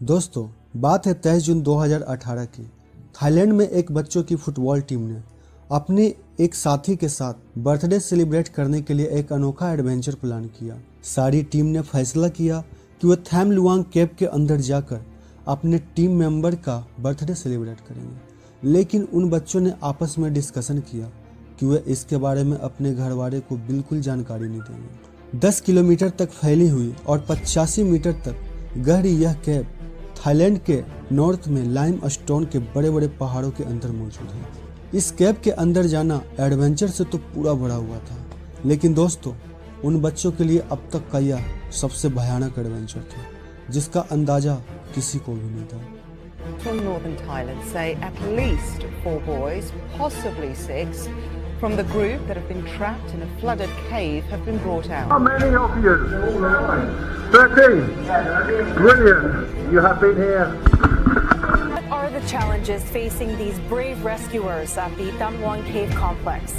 दोस्तों, बात है 23 जून 2018 की। थाईलैंड में एक बच्चों की फुटबॉल टीम ने अपने एक साथी के साथ बर्थडे सेलिब्रेट करने के लिए एक अनोखा एडवेंचर प्लान किया। सारी टीम ने फैसला किया कि वह थैम लुआंग केव के अंदर जाकर अपने टीम मेंबर का बर्थडे सेलिब्रेट करेंगे। लेकिन उन बच्चों ने आपस में डिस्कशन किया कि वे इसके बारे में अपने घर वाले को बिल्कुल जानकारी नहीं देंगे। 10 किलोमीटर तक फैली हुई और 85 मीटर तक गहरी यह केव थाईलैंड के नॉर्थ में लाइम स्टोन के बड़े बड़े पहाड़ों के अंदर मौजूद है। इस केव के अंदर जाना एडवेंचर से तो पूरा भरा हुआ था, लेकिन दोस्तों उन बच्चों के लिए अब तक का यह सबसे भयानक एडवेंचर था, जिसका अंदाजा किसी को भी नहीं था। From northern Thailand say at least 4 boys, possibly 6, from the group that have been trapped in a flooded cave have been brought out. How many of you? 13. Brilliant. You have been here. What are the challenges facing these brave rescuers at the Tham Luang Cave complex?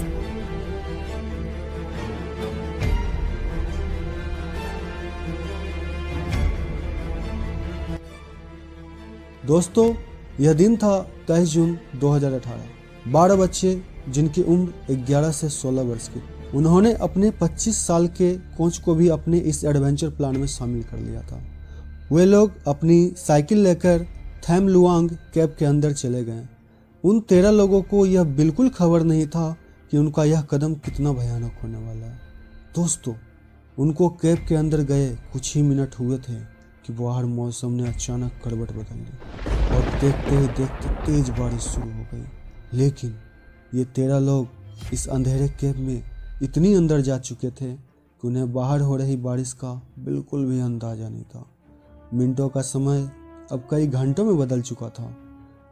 दोस्तों, यह दिन था 23 जून 2018। 12 बच्चे जिनकी उम्र 11 से 16 वर्ष की, उन्होंने अपने 25 साल के कोच को भी अपने इस एडवेंचर प्लान में शामिल कर लिया था। वे लोग अपनी साइकिल लेकर थैम लुआंग केव के अंदर चले गए। उन 13 लोगों को यह बिल्कुल खबर नहीं था कि उनका यह कदम कितना भयानक होने वाला है। दोस्तों, उनको केव के अंदर गए कुछ ही मिनट हुए थे कि बाहर मौसम ने अचानक करवट बदल ली और देखते ही देखते तेज बारिश शुरू हो गई। लेकिन ये 13 लोग इस अंधेरे केव में इतनी अंदर जा चुके थे कि उन्हें बाहर हो रही बारिश का बिल्कुल भी अंदाजा नहीं था। मिनटों का समय अब कई घंटों में बदल चुका था।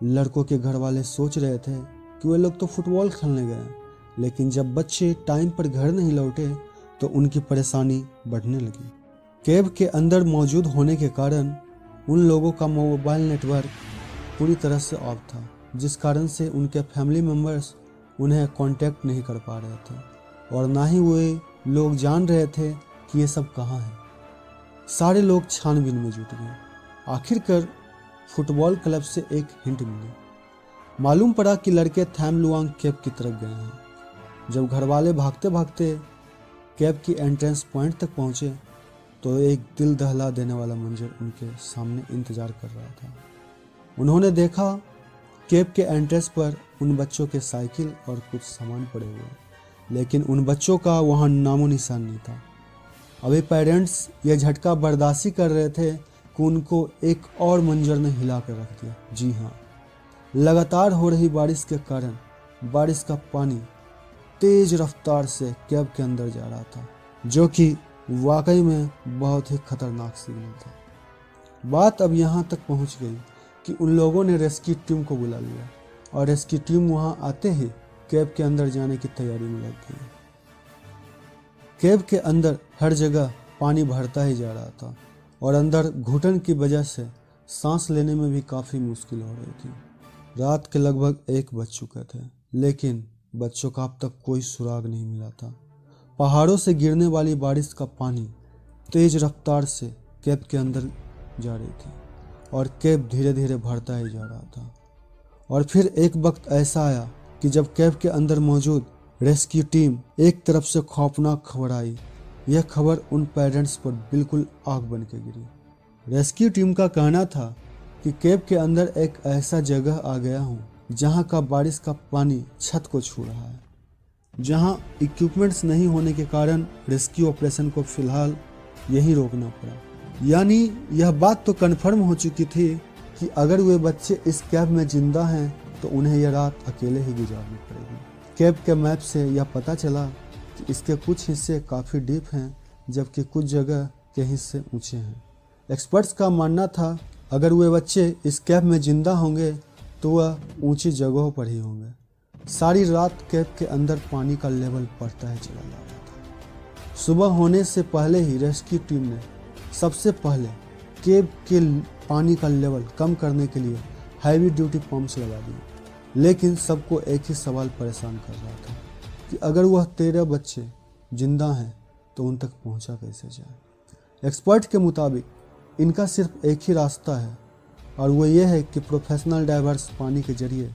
लड़कों के घर वाले सोच रहे थे कि वे लोग तो फुटबॉल खेलने गए, लेकिन जब बच्चे टाइम पर घर नहीं लौटे तो उनकी परेशानी बढ़ने लगी। केव के अंदर मौजूद होने के कारण उन लोगों का मोबाइल नेटवर्क पूरी तरह से ऑफ था, जिस कारण से उनके फैमिली मेम्बर्स उन्हें कांटेक्ट नहीं कर पा रहे थे और ना ही वे लोग जान रहे थे कि ये सब कहाँ है। सारे लोग छानबीन में जुट गए। आखिरकार फुटबॉल क्लब से एक हिंट मिली। मालूम पड़ा कि लड़के थैम लुआंग केव की तरफ गए हैं। जब घर वाले भागते भागते केव की एंट्रेंस पॉइंट तक पहुंचे तो एक दिल दहला देने वाला मंजर उनके सामने इंतजार कर रहा था। उन्होंने देखा केव के एंट्रेंस पर उन बच्चों के साइकिल और कुछ सामान पड़े हुए, लेकिन उन बच्चों का वहां नामो निशान नहीं था। अभी पेरेंट्स यह झटका बर्दाश्त कर रहे थे कि उनको एक और मंजर ने हिला कर रख दिया। जी हाँ, लगातार हो रही बारिश के कारण बारिश का पानी तेज रफ्तार से केव के अंदर जा रहा था, जो कि वाकई में बहुत ही खतरनाक सिग्नल था। बात अब यहाँ तक पहुँच गई कि उन लोगों ने रेस्क्यू टीम को बुला लिया और रेस्क्यू टीम वहाँ आते ही केव के अंदर जाने की तैयारी में लग गई। केव के अंदर हर जगह पानी भरता ही जा रहा था और अंदर घुटन की वजह से सांस लेने में भी काफ़ी मुश्किल हो रही थी। रात के लगभग 1 बज चुके थे, लेकिन बच्चों का अब तक कोई सुराग नहीं मिला था। पहाड़ों से गिरने वाली बारिश का पानी तेज रफ्तार से केव के अंदर जा रही थी और केव धीरे धीरे भरता ही जा रहा था। और फिर एक वक्त ऐसा आया कि जब केव के अंदर मौजूद रेस्क्यू टीम एक तरफ से खौफनाक खबर आई। यह खबर उन पेरेंट्स पर बिल्कुल आग बन के गिरी। रेस्क्यू टीम का कहना था कि केव के अंदर एक ऐसा जगह आ गया हूँ जहाँ का बारिश का पानी छत को छू रहा है, जहाँ इक्विपमेंट्स नहीं होने के कारण रेस्क्यू ऑपरेशन को फिलहाल यहीं रोकना पड़ा। यानी यह बात तो कन्फर्म हो चुकी थी कि अगर वे बच्चे इस केव में जिंदा हैं तो उन्हें यह रात अकेले ही गुजारनी पड़ेगी। केव के मैप से यह पता चला कि इसके कुछ हिस्से काफ़ी डीप हैं, जबकि कुछ जगह के हिस्से ऊंचे हैं। एक्सपर्ट्स का मानना था अगर वे बच्चे इस केव में जिंदा होंगे तो वह ऊंची जगहों पर ही होंगे। सारी रात केव के अंदर पानी का लेवल बढ़ता ही चला जा रहा था। सुबह होने से पहले ही रेस्क्यू टीम ने सबसे पहले केव के पानी का लेवल कम करने के लिए हैवी ड्यूटी पंप्स लगा दिए, लेकिन सबको एक ही सवाल परेशान कर रहा था कि अगर वह 13 बच्चे जिंदा हैं तो उन तक पहुंचा कैसे जाए। एक्सपर्ट के मुताबिक इनका सिर्फ एक ही रास्ता है और वो ये है कि प्रोफेशनल डाइवर्स पानी के जरिए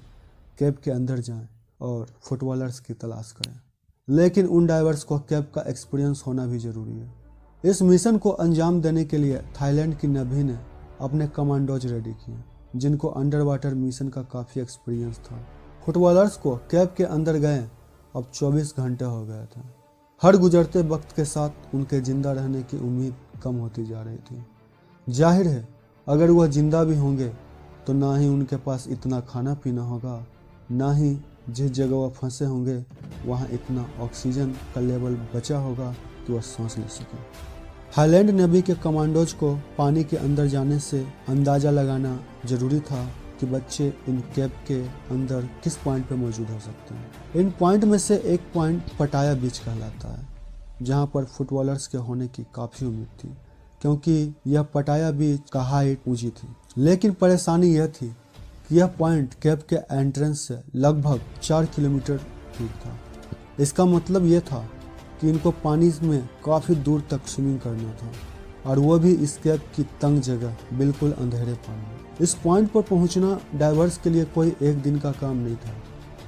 केव के अंदर जाएं और फुटबॉलर्स की तलाश करें। लेकिन उन डाइवर्स को केव का एक्सपीरियंस होना भी ज़रूरी है। इस मिशन को अंजाम देने के लिए थाईलैंड की नेवी ने अपने कमांडोज रेडी किए, जिनको अंडर वाटर मिशन का काफ़ी एक्सपीरियंस था। फुटबॉलर्स को केव के अंदर गए अब 24 घंटे हो गए थे। हर गुजरते वक्त के साथ उनके जिंदा रहने की उम्मीद कम होती जा रही थी। जाहिर है अगर वह जिंदा भी होंगे तो ना ही उनके पास इतना खाना पीना होगा, ना ही जिस जगह वह फंसे होंगे वहाँ इतना ऑक्सीजन का लेवल बचा होगा कि वह सांस ले सकें। थाईलैंड नेवी के कमांडोज को पानी के अंदर जाने से अंदाज़ा लगाना ज़रूरी था कि बच्चे इन केव के अंदर किस पॉइंट पर मौजूद हो सकते हैं। इन पॉइंट में से एक पॉइंट पटाया बीच कहलाता है, जहां पर फुटबॉलर्स के होने की काफ़ी उम्मीद थी, क्योंकि यह पटाया बीच का हाइट ऊंची थी। लेकिन परेशानी यह थी कि यह पॉइंट केव के एंट्रेंस से लगभग 4 किलोमीटर दूर था। इसका मतलब यह था कि इनको पानी में काफ़ी दूर तक स्विमिंग करना था, और वो भी इस केव की तंग जगह, बिल्कुल अंधेरे पानी। इस पॉइंट पर पहुंचना डाइवर्स के लिए कोई एक दिन का काम नहीं था।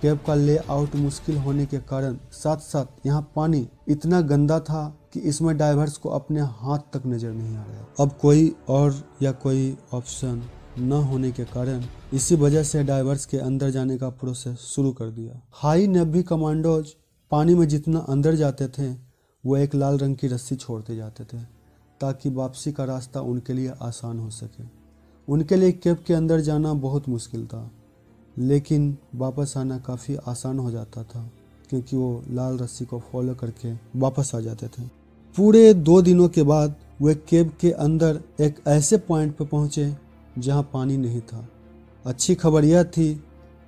केव का लेआउट मुश्किल होने के कारण साथ साथ यहाँ पानी इतना गंदा था कि इसमें डाइवर्स को अपने हाथ तक नजर नहीं आ रहा। अब कोई ऑप्शन न होने के कारण इसी वजह से डाइवर्स के अंदर जाने का प्रोसेस शुरू कर दिया। हाई नेवी कमांडोज पानी में जितना अंदर जाते थे वो एक लाल रंग की रस्सी छोड़ते जाते थे, ताकि वापसी का रास्ता उनके लिए आसान हो सके। उनके लिए केव के अंदर जाना बहुत मुश्किल था, लेकिन वापस आना काफ़ी आसान हो जाता था, क्योंकि वो लाल रस्सी को फॉलो करके वापस आ जाते थे। पूरे 2 दिनों के बाद वे केव के अंदर एक ऐसे पॉइंट पर पहुँचे जहाँ पानी नहीं था। अच्छी खबर यह थी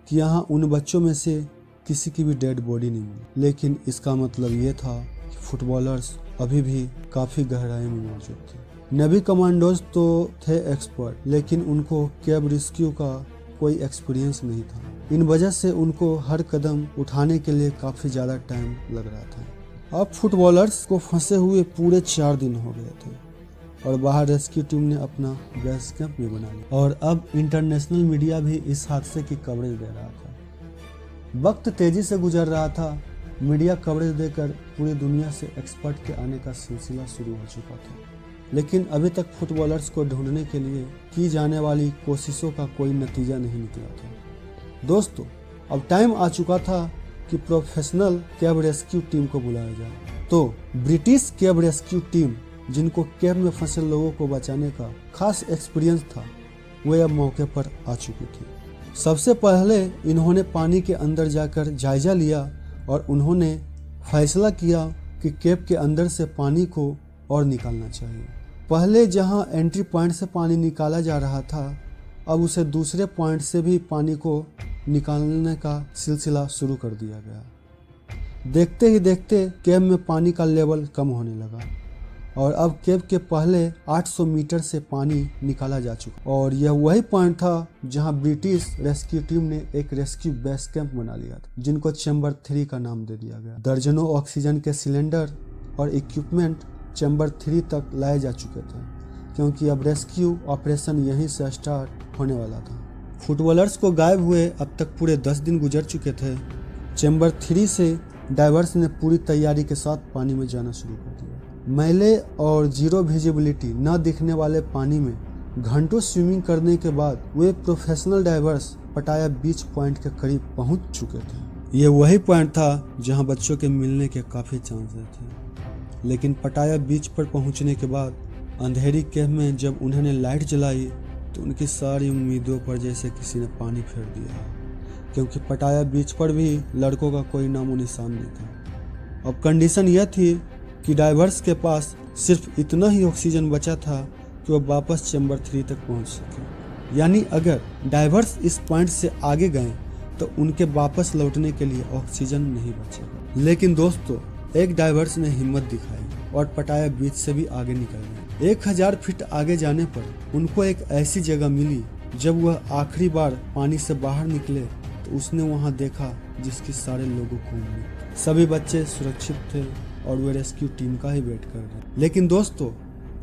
कि यहाँ उन बच्चों में से किसी की भी डेड बॉडी नहीं मिली, लेकिन इसका मतलब ये था कि फुटबॉलर्स अभी भी काफ़ी गहराई में मौजूद थे। नेवी कमांडोज तो थे एक्सपर्ट, लेकिन उनको केव रेस्क्यू का कोई एक्सपीरियंस नहीं था। इन वजह से उनको हर कदम उठाने के लिए काफ़ी ज़्यादा टाइम लग रहा था। अब फुटबॉलर्स को फंसे हुए पूरे 4 दिन हो गए थे, और बाहर रेस्क्यू टीम ने अपना बेस कैंप भी बना लिया, और अब इंटरनेशनल मीडिया भी इस हादसे की कवरेज दे रहा था। वक्त तेजी से गुजर रहा था। मीडिया कवरेज देकर पूरी दुनिया से एक्सपर्ट के आने का सिलसिला शुरू हो चुका था, लेकिन अभी तक फुटबॉलर्स को ढूंढने के लिए की जाने वाली कोशिशों का कोई नतीजा नहीं निकला था। दोस्तों, अब टाइम आ चुका था कि प्रोफेशनल केव रेस्क्यू टीम को बुलाया जाए। तो ब्रिटिश केव रेस्क्यू टीम, जिनको केव में फंसे लोगों को बचाने का खास एक्सपीरियंस था, वे अब मौके पर आ चुकी थी। सबसे पहले इन्होंने पानी के अंदर जाकर जायजा लिया और उन्होंने फैसला किया कि केव के अंदर से पानी को और निकालना चाहिए। पहले जहां एंट्री पॉइंट से पानी निकाला जा रहा था, अब उसे दूसरे पॉइंट से भी पानी को निकालने का सिलसिला शुरू कर दिया गया। देखते ही देखते केव में पानी का लेवल कम होने लगा, और अब केव के पहले 800 मीटर से पानी निकाला जा चुका, और यह वही पॉइंट था जहां ब्रिटिश रेस्क्यू टीम ने एक रेस्क्यू बेस कैंप बना लिया था, जिनको चैम्बर 3 का नाम दे दिया गया। दर्जनों ऑक्सीजन के सिलेंडर और इक्विपमेंट चैम्बर 3 तक लाए जा चुके थे, क्योंकि अब रेस्क्यू ऑपरेशन यहीं से स्टार्ट होने वाला था। फुटबॉलर्स को गायब हुए अब तक पूरे 10 दिन गुजर चुके थे। चैम्बर 3 से डाइवर्स ने पूरी तैयारी के साथ पानी में जाना शुरू कर दिया। मैले और जीरो विजिबिलिटी न दिखने वाले पानी में घंटों स्विमिंग करने के बाद वे प्रोफेशनल डाइवर्स पटाया बीच पॉइंट के करीब पहुंच चुके थे। ये वही पॉइंट था जहां बच्चों के मिलने के काफ़ी चांसेस थे, लेकिन पटाया बीच पर पहुंचने के बाद अंधेरी केव में जब उन्होंने लाइट जलाई तो उनकी सारी उम्मीदों पर जैसे किसी ने पानी फेर दिया, क्योंकि पटाया बीच पर भी लड़कों का कोई नामो निशान नहीं था। अब कंडीशन यह थी कि डाइवर्स के पास सिर्फ इतना ही ऑक्सीजन बचा था कि वो वापस चैम्बर 3 तक पहुंच सके। यानी अगर डाइवर्स इस पॉइंट से आगे गए तो उनके वापस लौटने के लिए ऑक्सीजन नहीं बचेगा। लेकिन दोस्तों, एक डाइवर्स ने हिम्मत दिखाई और पटाया बीच से भी आगे निकल गए। 1000 फीट आगे जाने पर उनको एक ऐसी जगह मिली। जब वह आखिरी बार पानी से बाहर निकले तो उसने वहां देखा जिसकी सारे लोगों को उम्मीद। सभी बच्चे सुरक्षित थे और वे रेस्क्यू टीम का ही वेट कर रहे। लेकिन दोस्तों,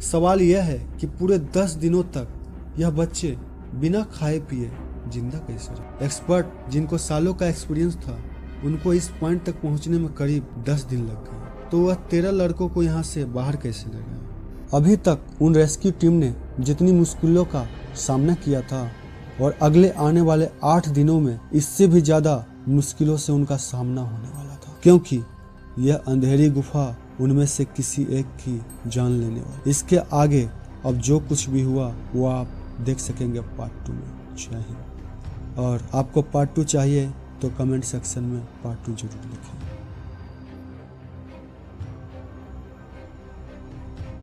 सवाल यह है कि पूरे 10 दिनों तक यह बच्चे बिना खाए पिए जिंदा कैसे रहे। एक्सपर्ट जिनको सालों का एक्सपीरियंस था, उनको इस पॉइंट तक पहुंचने में करीब 10 दिन लग गए, तो वह 13 लड़कों को यहाँ से बाहर कैसे ले गए। अभी तक उन रेस्क्यू टीम ने जितनी मुश्किलों का सामना किया था और अगले आने वाले 8 दिनों में इससे भी ज्यादा मुश्किलों से उनका सामना होने वाला था, क्योंकि यह अंधेरी गुफा उनमें से किसी एक की जान लेने वाली। इसके आगे अब जो कुछ भी हुआ वो आप देख सकेंगे पार्ट 2 में। जय हिंद। और आपको पार्ट 2 चाहिए तो कमेंट सेक्शन में पार्ट 2 जरूर लिखें।